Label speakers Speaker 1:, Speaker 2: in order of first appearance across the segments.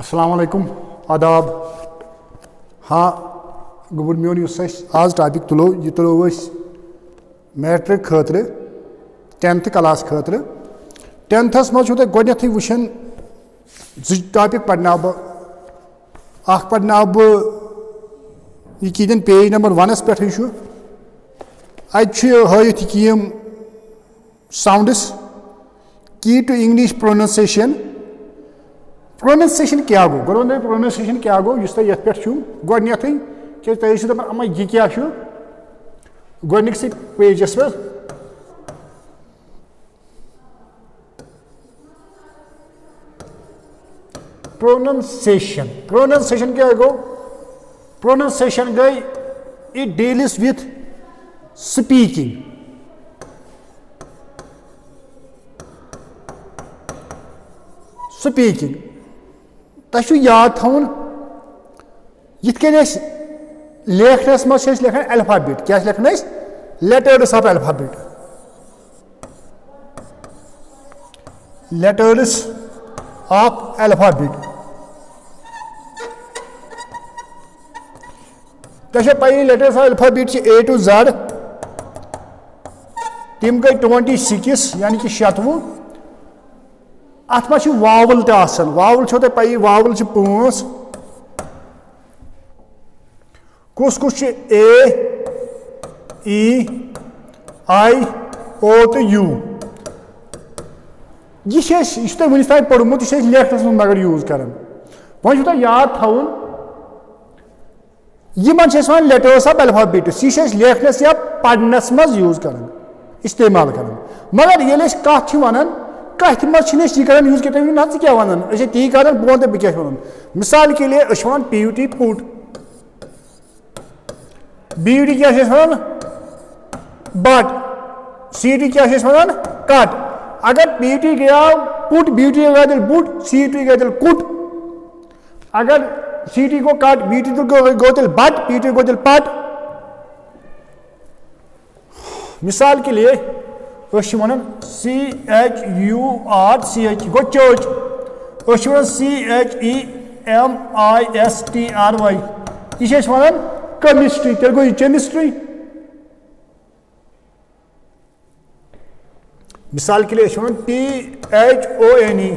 Speaker 1: अस्सलाम वालेकुम आदाब। हाँ गुबुर मोन आज टॉपिक तुलो यह तुलो मैट्रिक खतर 10th क्लास खतर 10ths मज गोथ वुन टॉपिक पढ़ना पढ़ना यह पेज नंबर 1 पे अत साउंड्स की टू इंग्लिश प्रोनाउंसिएशन क्या गो गो प्रोनाउंसिएशन क्या गो ये पे गोथ क्या तुम अम्मा यह क्या गोनिकस पेजस पे प्रोनाउंसिएशन क्या गो प्रोनाउंसिएशन गई इट डील्स विथ स्पीकिंग तुम याद थवन यथ लेखनस मज लेखान अल्फाबेट क्या लेखान letters of alphabet letters of alphabet तुम पी letters of alphabet A to Z तम गई 26 यानी कि 96 अत मे वावल वावल छो तुम पी वावल 5 कुस A E I O तो U यह तुम वनस तान पढ़मुत यह लेखनस मगर यूज कर वो तुम याद थवन यह लेटर्स ऑफ अल्फाबेट्स यह लेखनस या पढ़नस मज यूज कर इस्तेमाल कर मगर ये कत वन कथ मज यह कर यूज कर ना क्या वन ती कर बोन तो क्या वन मिसाल के लिए वन PUT पुट BUT क्या वन बट CUT क्या वन कट अगर PUT गया पुट BUT गया दिल बुट CUT गया दिल कुट अगर CUT को कट BUT गो दिल बट PUT गो दिल पट मिसाल के लिए वन CHURCH गो चर्च वन CHEMISTRY यह वन केमिस्ट्री तेल गो केमिस्ट्री मिसाल के लिए वन PHONE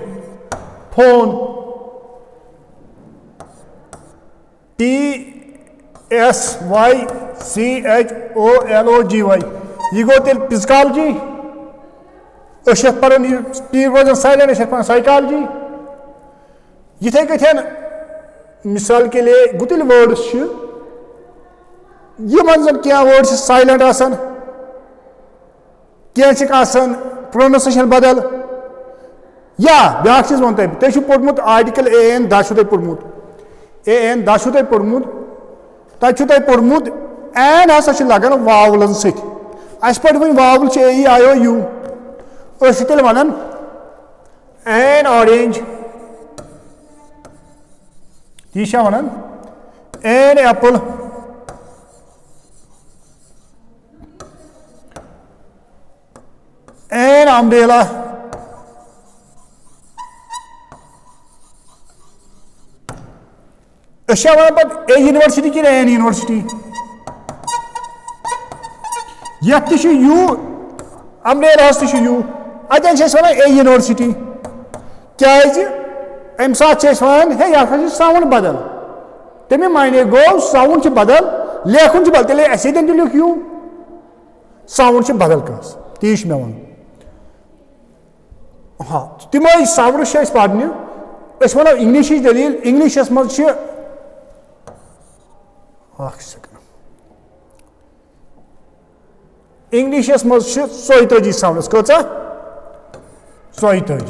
Speaker 1: फोन PSYCHOLOGY यह गो तेल फिजिकॉलजी पान टी रोजान साइलेंट पान साइकोलॉजी यथे कथन मिसाल के लिए गुतिल वर्ड्स यह क्या वर्ड्स साइलेंट क्या प्रोनाउंसिएशन बदल या ब्या चीज वो तुम पोर्मुत आर्टिकल AN 10 तुम पोर्मुत AN 10 तुम पोर्मुत तुम पोर्मुत एन हसा लगान वावलन सत पे वन वावल AEIOU तेल वन एन ऑरेंज यह one an apple an umbrella one पे A यूनिवर्सिटी कि एन यूनिवर्सिटी ये यू अम्ब्रेला यू अतन वन A यूनिवर्सिटी क्या अम सात वन है यह साउंड बदल तमें मायने गो साउंड बदल लेखन बदल तेल अन लिख यू साउंड बदल कस ती मे वन हाँ तम साउंड पढ़ने वो इंग्लिश दलील इंग्लिशस मज इंग्लिशस मज 34 साउंड्स कचा 34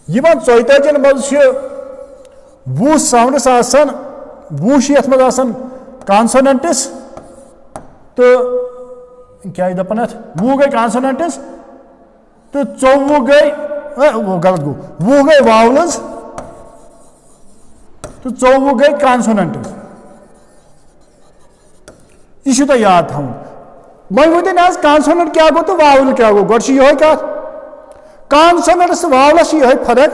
Speaker 1: यमन 34 मज 20 साउंड्स आसान 20 ये मज कॉन्सोनेंट्स तो क्या दपान 20 गई कॉन्सोनेंट्स तो 24 गई वो गलत गो 20 गई वावल्स तो 24 गई कॉन्सोनेंट्स यह तुम याद थवन वो ना कॉन्सोनेंट क्या गो तो वावल क्या गो गो ये कत कॉन्सोनेंट्स वावलस यह फर्क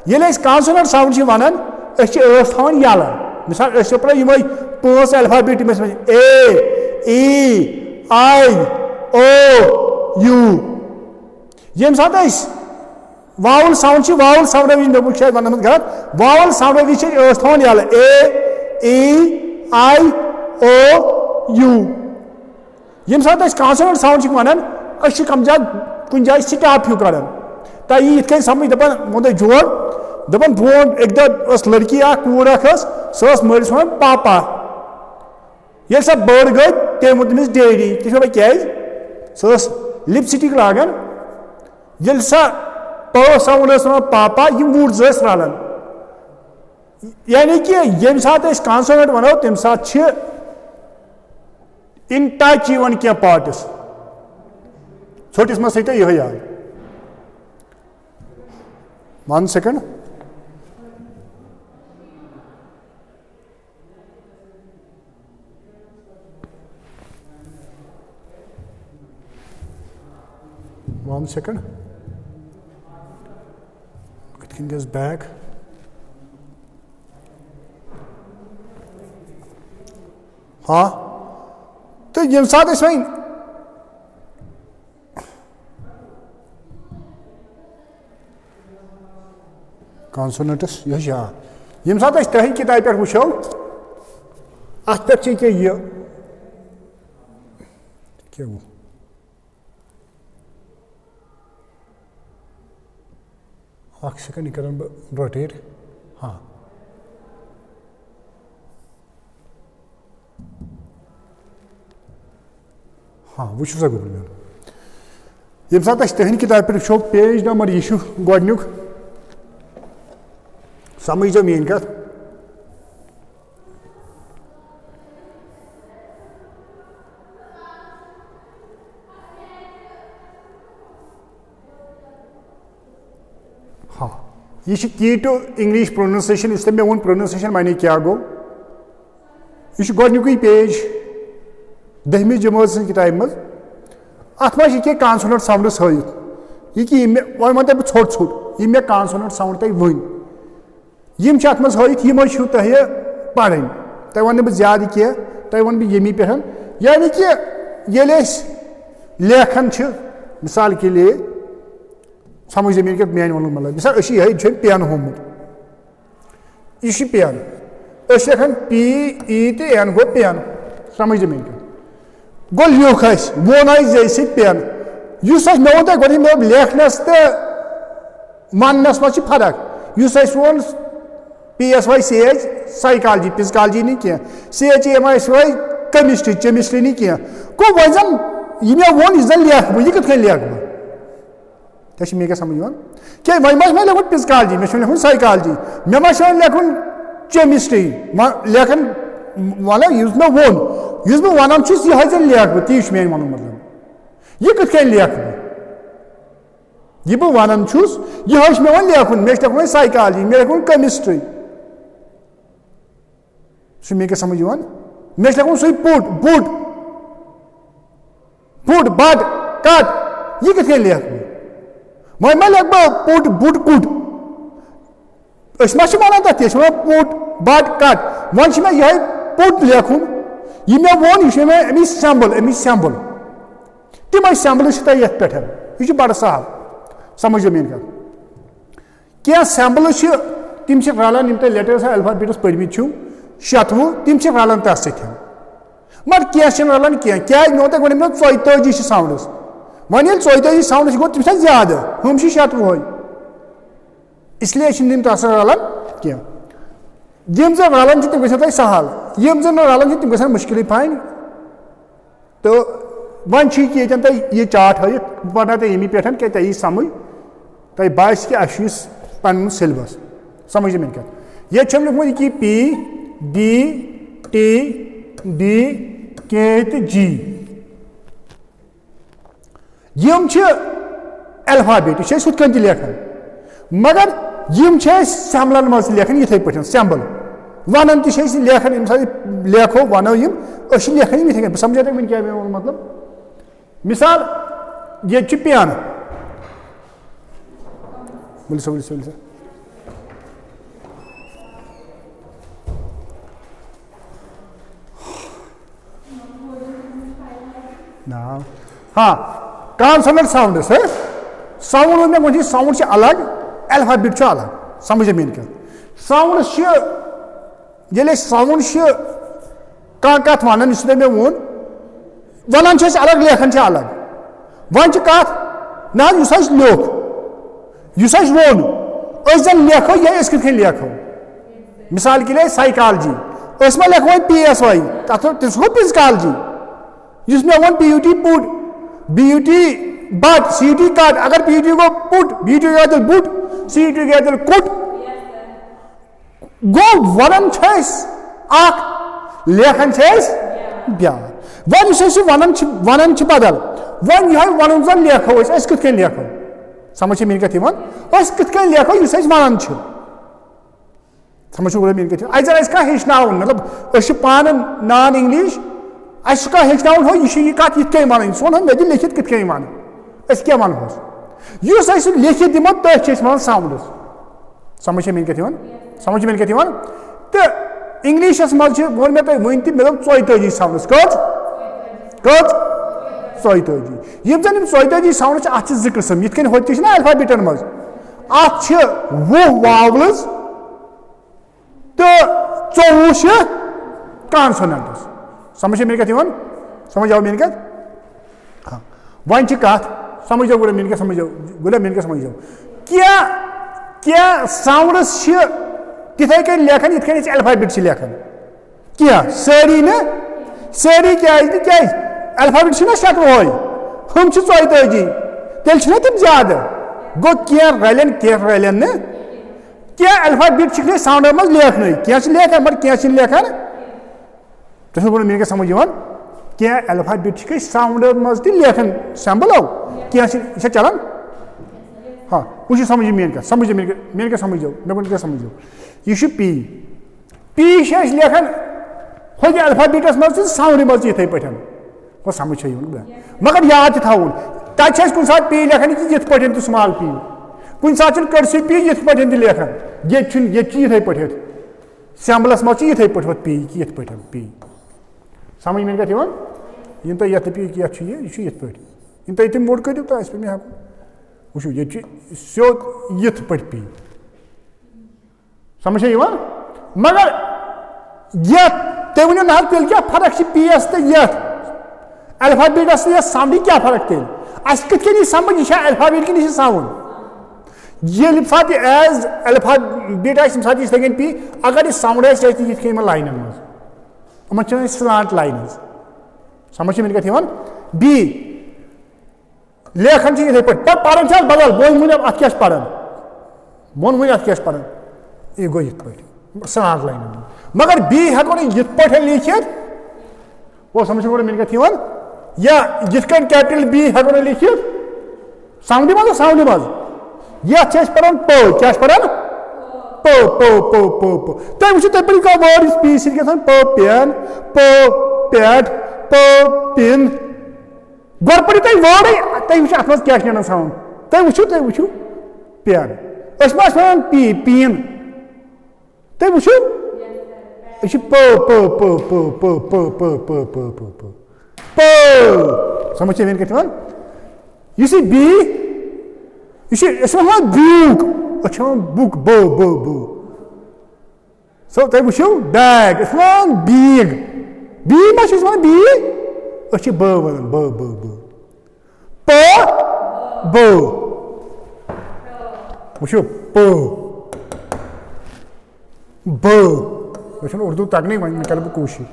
Speaker 1: ये कॉन्सोनेंट साउंड वनान थान यल मिसाल यम 5 alphabet A E I O U ये सात वावल साउंड वावल साउंड वह शायद वन गलत वावल साउंड विच थान यल A E I O U ये सात कॉन्सोनेंट साउंड वनान कम ज्यादा कुछ जाए स्टॉप हूँ कर ये समझ दपान वो जोड़ दपान ब्रोट एक दह लड़की कूर सह मलिस वन पापा ये सह बड़ गई तम तमिस डैडी तुम क्या सह लिपस्टिक लागान ये सह साउंड वन पापा यम वुड्स रलान यानी कि ये सात कॉन्सोनेंट वनो तम सात इन टच क्या पार्ट्स छोटिस मत थो यह याद 1 second it can get back हाँ तो ये साथ इसमें कॉन्सोनेंट्स यह सात तहन किताब पे वो अत पे क्या वो सेकंड यह कर रोटेट हाँ हाँ वो सा गो ये सात तहन किताब पे वो पेज नंबर यह गोडनुक समझ जो मेन कत हाँ यह की टू इंग्लिश प्रोनाउंसिएशन इसलिए मे वो प्रोनाउंसिएशन माने क्या गो यह गोडनुक पेज 10वीं जमात किताब मज अत मे क्या कॉन्सोनेंट साउंड्स हयित यह वो वन बह छोट छोट यह मे कॉन्सोनेंट साउंड तक वन यम अत मज हयित यम तुह पढ़न तुम वन बह ज्यादा कह तुम वन बह यमी पे यानी कि ये लेखन मिसाल के लिए समझ जमीन के मेन वन मतलब मिसाल यह पेन होमुत यह पेन लेखन पी ई तो एन गो पेन समझ जमीन के गो लिख वो जैसे पेन मे वो तुम लेखनस तो मानस मज फर्क वो PSY साइकोलॉजी फिजिकोलॉजी नहीं क्या CHMI केमिस्ट्री केमिस्ट्री नहीं क्या गो वो जन मे वो जन लेख बह यह कत लेख बह मे क्या समझ क्या वह मे लेखुन फिजिकोलॉजी मे लेखुन साइकोलॉजी मे मा लेखुन केमिस्ट्री लेखन मतलब मे वो बह वन यह जन लेख बह ती मेन वन मतलब यह कत लेख बह यह बह वन यह मे वो लेखुन मे लेखुन साइकोलॉजी मे लेखुन केमिस्ट्री मे क्या समझ मे लेखुन सही put boot put but cut यह कत लेख बह वह लेख बह पुट बुट कुट वन तथ पुट बट कट वन मे यह पुट लेखुन यह मे वो यह मे सैम्बल तम सैम्बल ये पे बड़ सहल समझ मेन क्या सैम्बल तम रलान तुम लेटर्स अल्फाबेट्स पढ़मित 60 तम रलान तथ सत्य मगर क्या रलान क्या मे वो वो 42 साउंड्स वन 42 साउंड्स गो तम ज्यादा हम 60 इसलिए तम तथ रलान क्या यम जन रलान तम गो सहल यम जन रलान तम ग मुश्किल पान तो वन ये चार्ट हयित पढ़ना तुम यमी पे क्या तुम समझ तुम बास कि पन सिलेबस समझ मेन क्या ये लिखुत कि P D T D K तो G यम अल्फाबेट यह हुत कन लेखन मगर यम सैम्बलन मज लेखन इथे पे सैम्बल वन लेखन लेखो वनो यम लेखन इथे समझा तक क्या मतलब मिसाल ये पेन बोल सर नाउ हाँ कॉन्सोनेंट साउंड्स है साउंड में वो साउंड से अलग अल्फाबेट से अलग समझे मेन क्या साउंड से ये साउंड से कत वन इस मे वो वन अलग लेखन से अलग वन कत ना लोक वो जन लेखो ये कथ लेखो मिसाल के लिए साइकोलॉजी मे लेखो PSY तथ फिजिकॉलजी इस मे वो PUT put BUT but CUT cut अगर PUT गो पुट BUT गया दिल बुट CUT गया दिल कुट गो वन लेखन ब्या वन वन बदल वन यह वन जन लेखो कथ लेखो समझ मेन कथ कथ लेखो इस वन समझ मेन कथ अगर कह हेचन मतलब पान नॉन इंग्लिश कह हेचन हो यह कत ये वन सोन मे दिल लिखित कथ वन क्या वनोस इस लिखित दिमो तथ वन साउंड्स समझ मेन कथ समझ मेन कथ तो इंग्लिशस मज वो मे तुम वन मे 44 साउंड्स कत 44 यम जन 44 साउंड अत जि किस्म ये होत ना अल्फाबेटन मज अत 20 वावल्स तो 24 कॉन्सोनेंट्स समझ मेन कथ समझ आओ मेन कथ हाँ वन कत समझ जाओ मेन क्या समझ जाओ गुला मेन क्या समझ जाओ क्या साउंड्स तिथे कन लेखन इत अल्फाबेट से लेखन क्या सारी न सारी क्या अल्फाबेट ना 70 हम 44 तेल तम ज्यादा गो क्या रलन न क्या अल्फाबेट साउंड मज लेखन क्या लेखन मगर क्या लेखन तुम मेन क्या समझ क्या अल्फाबेट साउंड मज लेखन सैम्बलो क्या चलान हाँ वो समझ मेन क्या समझ मेन क्या समझ मे क्या समझ यह पी लेखन हो अल्फाबेटस मज साउंड मज ये पे वो समझ मगर याद थवन तक कुछ सात पी लेखन ये पे स्मॉल पी कुछ सात कर्सिव पी ये पे लेखन ये पे सैम्बलस मज ये पे पी ये पे पी समझ मेन क्या इन तुम ये पी क्या ये पे इन तुम मोड़ करो तो पे मे वो ये स्योद ये पे पी समझ मगर ये तुम वो ना तेल क्या फर्क पीएस तो ये अल्फाबेटस तो साउंड क्या फर्क तेल अस कथ समझ यह अल्फाबेट कि यह साउंड ये सात एज अल्फाबेट तक पी अगर यह साउंड ये लाइन मज स्लांट लाइन समझ मेन क्या बी लेखन ये पे पान बदल बोन वन अत क्या पान मोन वन अत क्या पान यह गो ये स्लांट लाइन मगर बी हेको ये पे लिखित वो समझ मेन क्या या ये कैपिटल बी हेको लिखित साउंड मज ये पान पो क्या पान पो पो पो पो पो तुम वो तुम पे वर्ड पी सी पो पेन पो पैड पो पिन गो पड़ो तुम वर्ड तुम वो अत क्या साउंड तुम वो पेन वन पी पीन तुम वो यह पो पो पो पो पो पो पो पो पो पो पो पो समझ मेन क्या यह बी यह बुक बुक बो बो बो सो तुम वो बैग बीग बी मा बी ब वन ब ब ब प बो वो पो बो वो उर्दू तगन वन कर बह कोशिश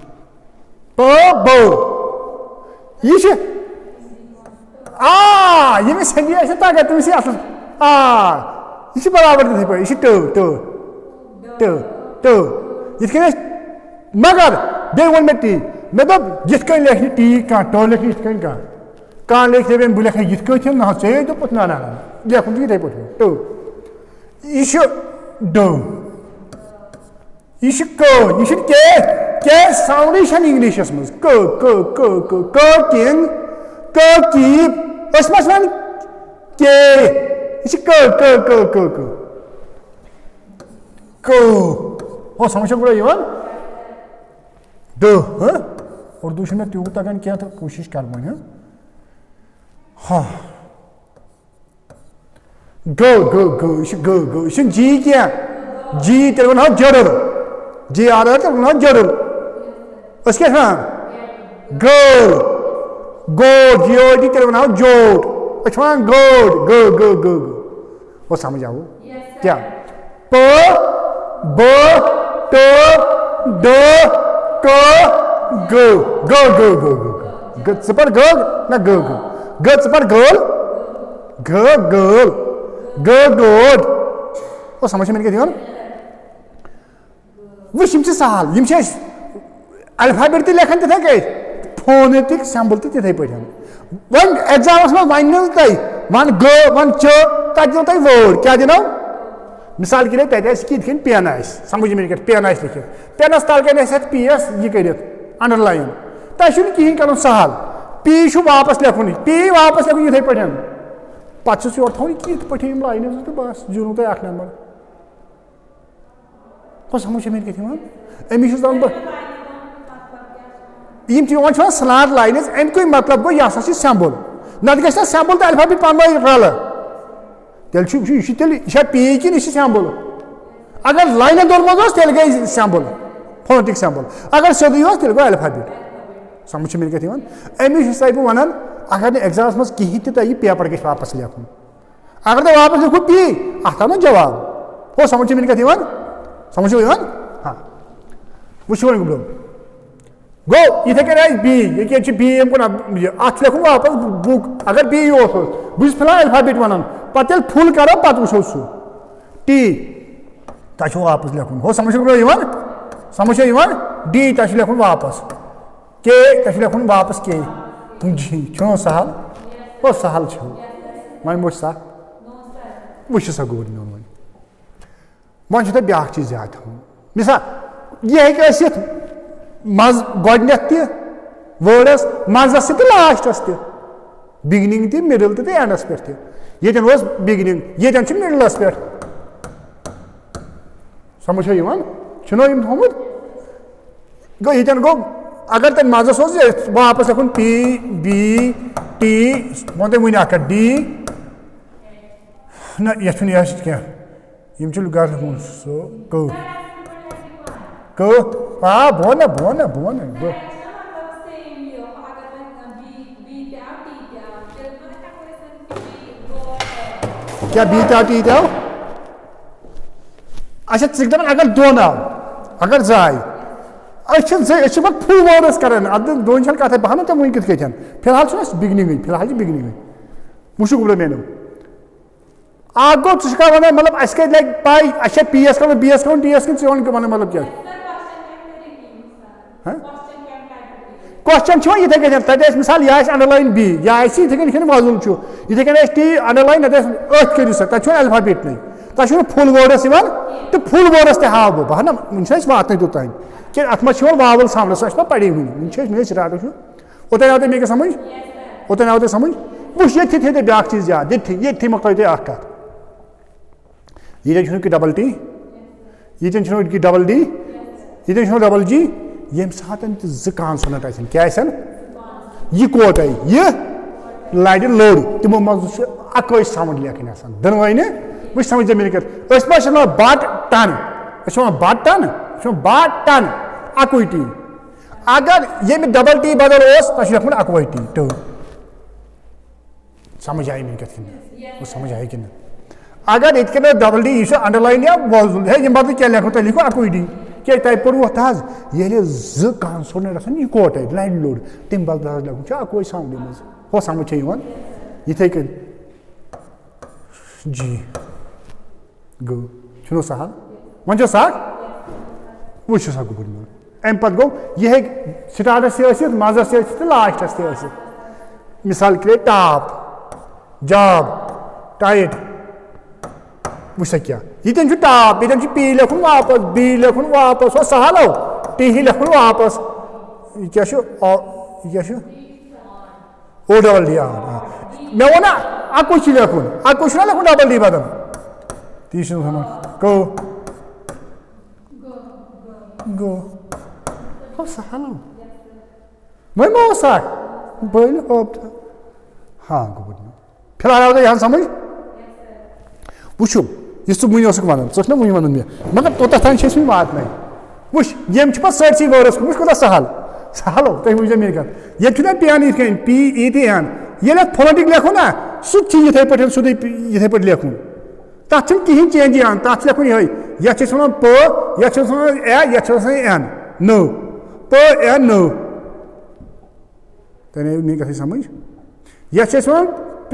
Speaker 1: प बो यह यमिस हिंदी तगन तमिस असल यह बराबर तिथे पे यह ट ट ट ये मगर बे वो मे टी मे दोप ये लेखन टी कह ट लेखन ये कह लेख बह लेख ये ना चे दोप ना ना लेखन ये पे ट यह ड यह के साउंड इंग्लिश मज क किंग क कीप वन के यह क समझ गुड़ा ड उर्दू मे त्यूत तगन क्या तो कोशिश कर वो Go, go, go, you should go, go. You should G kya? G, tell me how jodel. G, tell me how jodel. What's that? Go. Go, G-O-D, tell me how jod. Which one? Go, go, go, go, go. What's that? Kya? P, B, T, D, K, go. Go, go, go, go. Good super girl, not go, go. Good super girl. Girl, girl. Good, good. Oh, समझ में नहीं क्या वो शिमचे साल यिमचे alphabet ते लेखन ते थे फोनेटिक सिंबल ते थे पढ़न वन एग्जाम्स में वन नहीं तय वन ग वन च ताकि तय वर्ड क्या दिनो मिसाल के लिए तय स्किट खिन पियानाइस समझ में नहीं क्या पियानाइस लिखे पियानाइस ताल के ने सेट पीएस ये करित अंडरलाइन तय शुरू की करो साल पी शु वापस लेखुनी पी वापस लेखुनी थे पढ़न पाँच सौ और थोड़ी की पढ़ी हम लाइन है तो बस जुनू तो आठ नंबर को समझ में नहीं क्या एमिशुस दाम पर यिम ची वन छन स्लैंट लाइन्स एम कोई मतलब गो या सी सिंबल नत गस सिंबल तो अल्फाबेट पान रल तेल तेल यह पी कि सिंबल अगर लाइन दोन मज तेल गई सिंबल फोनेटिक सिंबल अगर सोदी तेल गो अल्फाबेट समझ में क्या अमिश बह वन अगर ने एग्जाम्स मज कहीं तह पेपर गई वापस लेखुन अगर तुम वापस लिखो पी अत आव जवाब हो समझ में क्या समझ हाँ वो गुम गो इथे कह बी ये बी अत लेखुन वापस बुक अगर बी बस फिलहाल अल्फाबेट वन पे फुल करो पे वो सू टी तह वापस लेखुन हो समझ समझ डी तह लेखुन वापस के तह लेखुन वापस के तुम जी छो सहल वो सहल छो वन मुझ सा वो सा गोर वन वन ब्या चीज याद थवन मिसाल यह हेत मज गोडनेथ तर्डस मजस तो लास्टस बिगनिंग तो मिडल तो एंडस पे ये बिगनिंग ये मिडलस पे समझ छो थोमुत गो ये गो अगर तक मजस वापस लेखुन पी बी टी वो तुम वन डी ना ये क्या सो गो गो हाँ बोन क्या बी टी टी अच्छा दपान अगर दोन आव अगर जाय फुल वर्डस कर दोन कथ बह तुम वन कथ फिलहाल बिगनिंग फिलहाल बिगनिंग वो मेनू आ गो वा मतलब अस लग पाई अच्छा पी एस कर बी एस कर टी एस कि वन मतलब क्या क्वेश्चन इथे कन तक मिसाल यह अंडरलाइन बी यह इथे कन वजुल इथे कन टी अंडरलाइन अथ करू सा तक अल्फाबेट नहीं तक फुल वर्डस तो फुल वर्डस तह हाव बह ना वन वात तोतान कि अत मे वावल सामने सह पड़ी वन रट ओतन आव मे समझ ओतन आव समझ वो ये थे ब्या चीज याद ये मकल कत ये डबल टी ये डबल डी ये डबल जी ये सात कॉन्सोनेंट क्या यह कोट यह लड़ लोड तमो मज अक साउंड लेखन दोनवे वो समझ जमीन कर button button button अक टी अगर ये डबल टी बदल तक अक टी टो समझ आई मे वो समझ आई कि अगर ये डबल डी यह अंडरलाइन या वजुल है बदल क्या लिखो तुम लिखो अक डी क्या तह पढ़ो ये कॉन्सोनेंट इकोट लड़ लोड तम बदल लिखुन अक साउंड मज हो समझ इथे कन जी गो छो सहल वन सख वो सा गुन अम पे गो यह स्टार्टस मजस तो लास्टस मिसाल के लिए टॉप जॉब टाइट वो क्या ये टॉप ये पी लेखुन वापस बी लेखुन वापस वो सहल टी लेखुन वापस क्या ओ डबल डी मे वो अक लेखुन अक लेखुन डबल डी बदल ती गो गो हो सहल वो सख बल हाँ गोबर फिलहाल आओ तो यहाँ समझ वुचु इस मुन वन ना मुन वन मे मगर तोत तान वात वुच यम सरसी वर्स वुच कोता सहल सहल हो तुम वो मेरी कत ये पेन ये PETN ये फोनेटिक लेखो ना सह ये पे सोद ये पे लेखुन तथ कहें चेंज तथ लेखुन ये वन प ये एन नो प ए नो तेरे मेरी कथ समझ ये वन प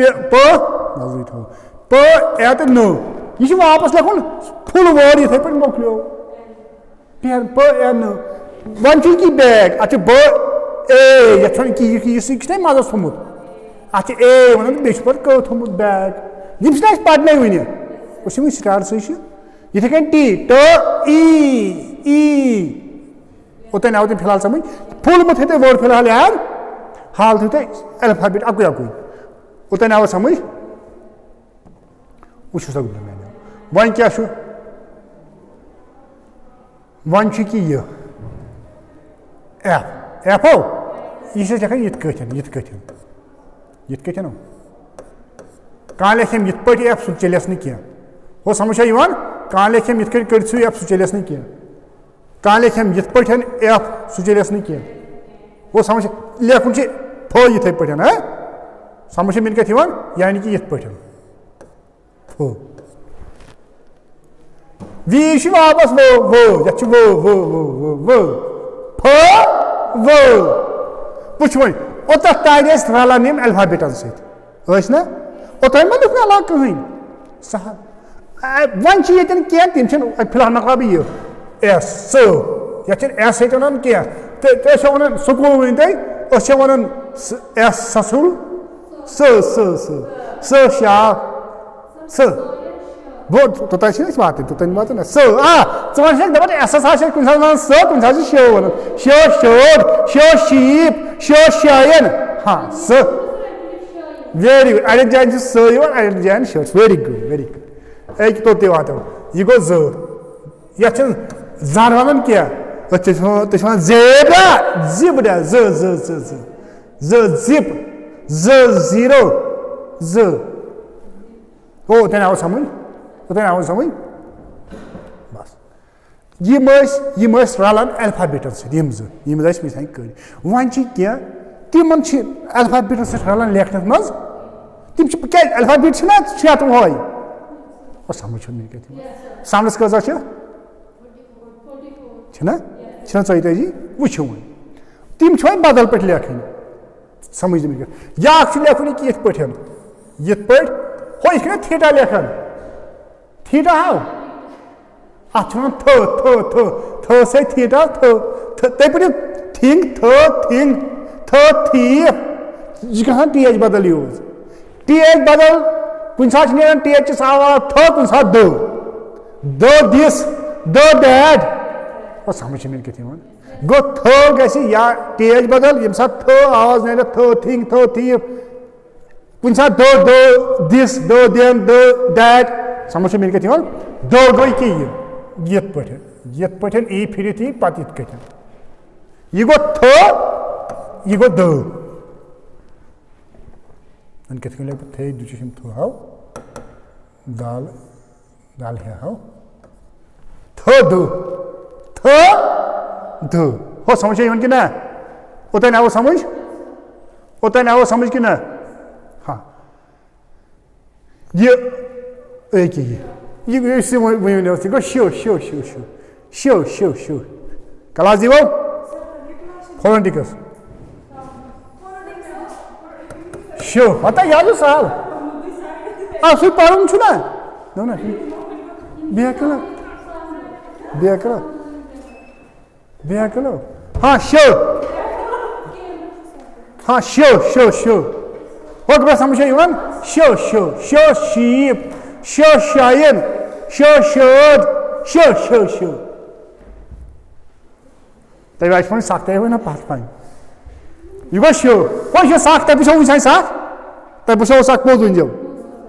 Speaker 1: ए तो नो यह वापस लेखुन फुल वर्ड ये पे मोकलो पेन प ए नो वन की बैग अच्छा ब ए ये मजस थोमुत अच्छा ए वन बे पे थोमुत बैग यम पढ़ने वन वह स्टार्ट सही कन टी ट ई ओतन आव तुम फिलहाल समझ फुल मत थे वर्ड फिलहाल याद हाल थो अल्फाबेट अकुई अकुई ओतन आव समझ वो वन क्या वन कि यह एफ एफ हो यह लेखान ये कह लेखम ये पे एफ सह चलस न वो समझ कह लेखम ये कर एफ सह चलस न कह लेखम ये पे एफ सह चलस न वो समझ लेखुन फो ये पे है समझ मेरी कथ यानी कि ये पे फो वी वापस वो वो फो वो पुछ वो ओत तान रलान यम अल्फाबेटन सना ओतन मा लिख अलग कहीं सहल वन कह तम फिलहाल मकलब यह एस एस वन कह वन स्कूल वन तुम वन एस ससुल स शाह स वो तोतान वात तोतान वात ना स वन दपान एस कुछ वन स कुछ शो वन शो शोड शो शीप शो शायन हाँ स वेरी गुड अड़न जान स अड़न जान शर्ट वेरी गुड एक तो वातो यह गो ज ये जन वन कह तुम जेबरा जिबरा ज जिप ज जीरो ज हो तेन आव समझ समझ बस यम रलान अल्फाबेटन सम मिथान कर वन कह तिम अल्फाबेटन सह रलान लेखन मज तम क्या अल्फाबेट ना शेत वह समझ समझ कजा ची वो तिम बदल पे लेखन समझ या लेखुन कि ये पे हो यह थीटा लेखन थीटा हाउ अत थ से थीटा ते पे थिंग थ थीफ यह टीएच बदल यूज टीएच बदल कुछ नीरान टीएच आवाज थ कुछ दो दिस दो डैड और समझ मेरी कथ गो थ ग या टीएच बदल यम सात थ आवाज नीर थ थिंग थ थीफ कुछ दो दिस दो देन दो डैड समझ मेरी कथ दो गई कि ये पे ई फिर थी पत यह गो थ यह गो दो कथ थे दुचम थ हाउ दाल दाल है हाउ थ दो हो समझ कि ना ओतन आओ समझ कि ना हाँ ये गो शो क्लास दीव फोनेटिक्स शो पता याद सहल सह पढ़न ना बेहकलो हाँ शो हो गया समझ शो शीप शो शायन शो शर्ट शो तब आज सख तक ना पत पान यह गो शो वो सख तब वो वन सख तब वो सख पोज वन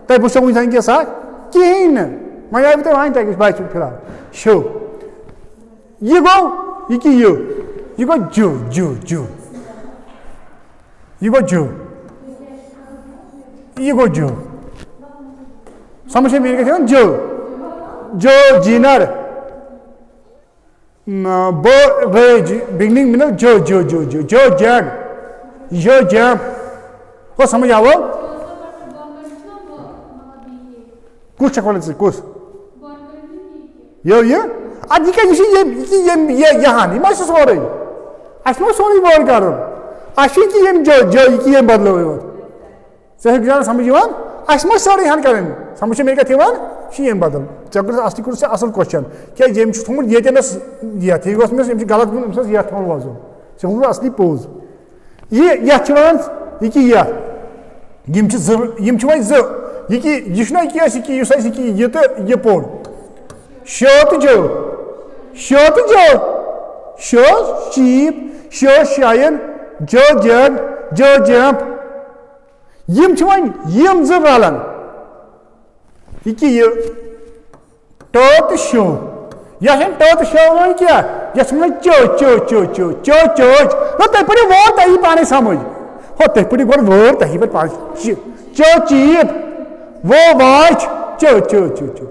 Speaker 1: तब वो वन क्या सख कहें ना वह आयु तुम वन तक बच फिलहाल शो यह गो यह गो जू यह गो जू ये गो जो समझ में क्या जो जो जीनर बो बिगनिंग में जो जो जो जो जो जैग जो जैम को समझ आओ कुछ चक्कर से कुछ ये आज क्या ये यहाँ नहीं मैं सोच रही आज मैं सोनी बोल कर रहा हूँ आज की ये जो की ये बदलो है सही गुजारा समझ वन आज मैं सारे यहाँ करें समझ में क्या थी वन ये बदल चक्कर असली कुछ से असल क्वेश्चन क्या ये थोड़ा ये तेनस ये थी उसमें ये गलत में ये थोड़ा वाजो से हम असली पोज ये चुनान ये की यम वह जो ये कि यह कि यह कि ये तो ये पोड़ शो तो जो शो शीप शो शायन जो जग जो जंप यम यम जो रलन ये कि ये टो तो शो या टो तो शो वो क्या यस में चो चो चो चो चो चो वो ते पड़ी वो तही पाने समझ हो ते पड़ी गोर वो तही पर पाने चो चीप वो वाच चो चो चो चो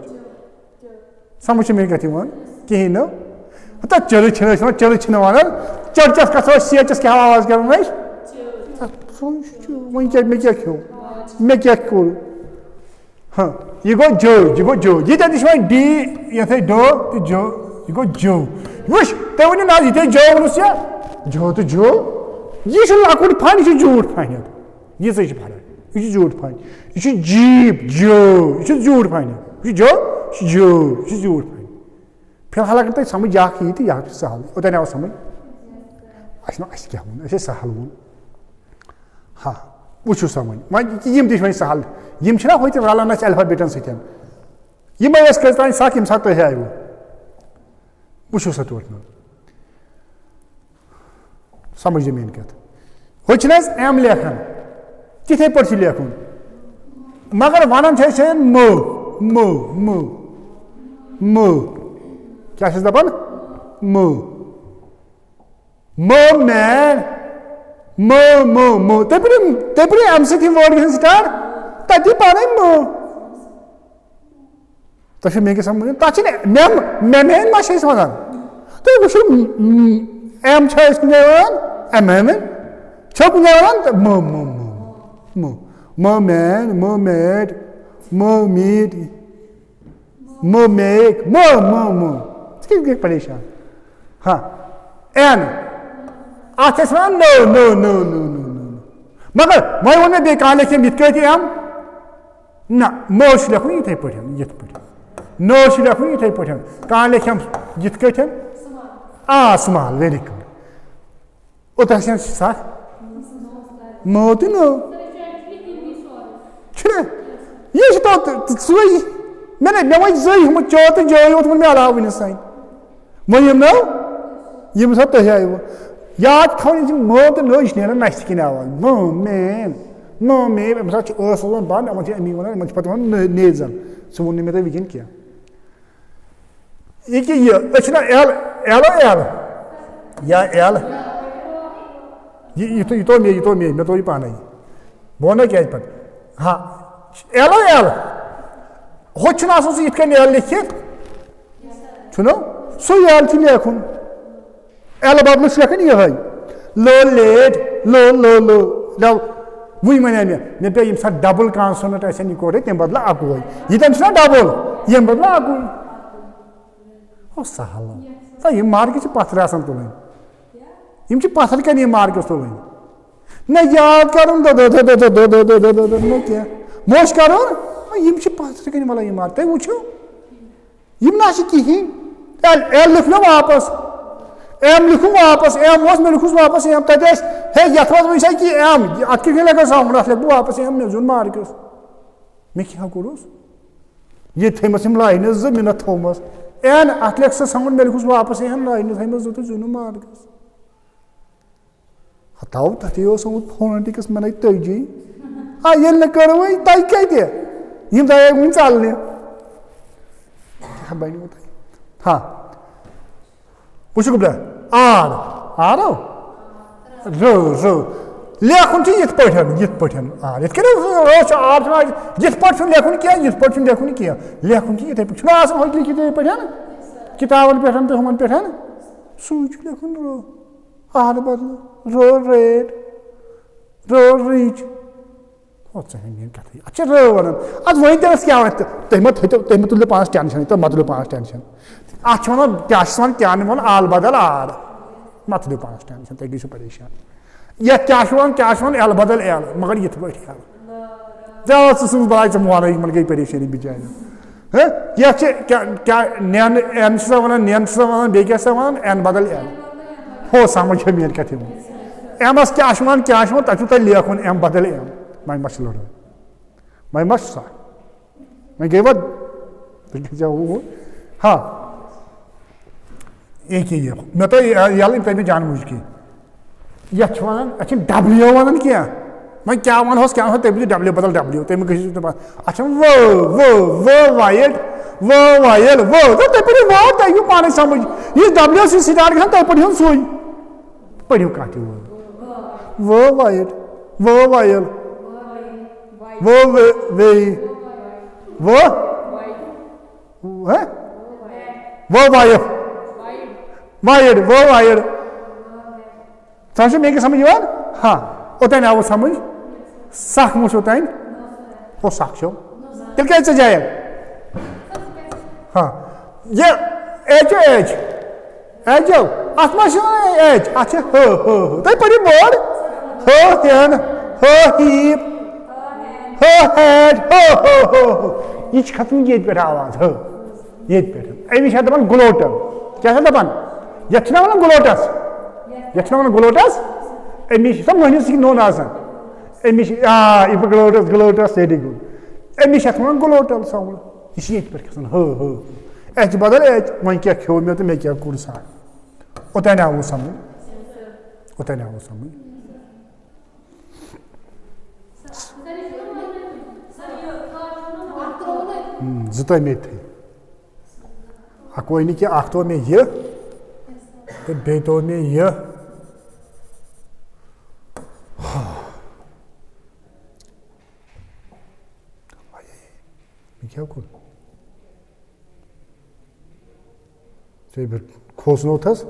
Speaker 1: समझ में क्या थी वो कहीं ना तो चल वाला चर्चस का सो सीएचएस क्या आवाज कर रहा है वही क्या मैं क्या करूं हाँ ये गो ये तो इसमें डी ये थे दो तो जो ये गो जो वुश तो वो ना ये जो उनसे जो तो जो ये शुरू आकुड़ फाइन ये झूठ फाइन ये सही फाइन ये झूठ फाइन ये जीप जो ये झूठ फाइन ये जो झूठ फाइन फिर हालांकि समझ या की थी या सहल उतना ना समझ ऐसे क्या होना ऐसे सहल होना हाँ वो समझ मैं यम दिश सहल यम होते रलान अल्फाबेटन सत्य यम कर साख यम सात है वो वो सा तोर समझ मेन कत हो एम लेखन तिथे पे लेखन मगर वन मो मो मो मो क्या दपान मो मो मैन मो मो मो तपरी अम सत वर्ड गन स्टार्ट तथी पाने मो तक मे समझ तक मेन मा वन तो वो एम कुन एम एम कुन मो मो मो मो मो मैन मो मेड मो मीट मो मेक मो मो मो परेशान हाँ एन अत वन no no no no no no मगर वह वो बे कह लिखम ये एम ना मो लेखन ये पे नो लेखन ये पे कह लिखम ये स्मॉल वेरी गुड उत सख मो तो नो ये तो सही मे वो जई हम चो तो जो वो मे अलाव वन सान वो यम नो यम सा तह आय याद थो मो तो नो यह ना नस कन आवाज मो मे अम सा बंद अमी वन पे वन नेजन सह वो मे तक वह क्या ये एल एल एल या एल ये तो मे तो पान बह वन क्या पे हाँ एल एल हो ये एल लिखित सो एल लेखन एल बदल लेखन ये लो लेट लो लो लो लो वही वन मे पे ये डबल कॉन्सोनेंट ये कोर तम बदल अकु ये डबल ये बदल अकु सहल ये मार्क पथर तुलन पथर कन मार्कस तुलन न याद कर क्या मोश कर पथर कन वाला मार्क तुम वो ना कहें एल लिख लो वापस एम लिखू वापस एम मे लिखुस वापस एम तक हे ये वह कि एम अत लगा साउंड अत लिख वापस एम मे जुन मार्कस मे क्या कोरस ये थमस लाइन जो मे थोमस एन अत लिख साउंड मे लिखुस वापस एम लाइन थमस जो जुन मार्कस हताओ तथे फोनेटिक्स मे लग तजी हाँ ये कर तक क्या वन चलने बन हाँ वो आर आरो रो रो लेखुन यथ पे आर ये आर यथ पे लेखुन क्या यथ पे लेखुन क्या लेखुन इथे पे लिखित पे किताबन पे तो हमन पे सूच लेखुन रो आर बदल रो रेड रो रीच अच्छा रो वन अद वही तस क्या तुम तुलो पास टेंशन तो मत लो पास टेंशन अत वन क्या वन आल बदल आर मत लो पास टेंशन तुम गो परेशान ये क्या एल बदल एल मगर ये पे एल जा बड़ा मोन मन गई परेशानी बिचार ये क्या नैन एन वन नैन वन बे क्या वन एन बदल एल हो समझ मेन कथ एमस क्या तक तुम लेखुन एम बदल एम मैं मस लड़ाई मैं मस सा मैं गई वो हाँ एक ही ये मैं तो यल तमें जान बुझ की ये वन डब्ल्यू वन क्या मैं क्या वन तमें डब्ल्यू बदल डब्ल्यू तमें अच्छा वो वाइड वो वायल वो तो पे वो तक पान समझ ये डब्ल्यू से स्टार्ट गया तक पे सो पढ़ो कत वो वाइड वो वायल वो वे वो वाइफ वाइड वो वाइड समझ मे समझ हाँ ओतन आव समझ सख मुझ ओतन वो सख छो तेल क्या जाए हाँ ये एच एच एच अत एच अच्छा हो तुम पढ़ो बोर्ड हो हेन हो हीप हो हेड हो ये खत्म ये पे आवाज हो ये पे अमिश दपान ग्लोटल क्या दपान ये वन ग्लोटस ये वन ग्लोटस अमिश सब महनिस known Amish ग्लोटस ग्लोटस very good Amish one glottal sound ये पे खसान हो एच बदल एच वह क्या खो मे तो मे क्या कुर सान ओतन आव समझ ओतन आव समझ जो मे थे अकोई क्या अख तो मे यह तो बे तो मे यह क्या खोसनो थस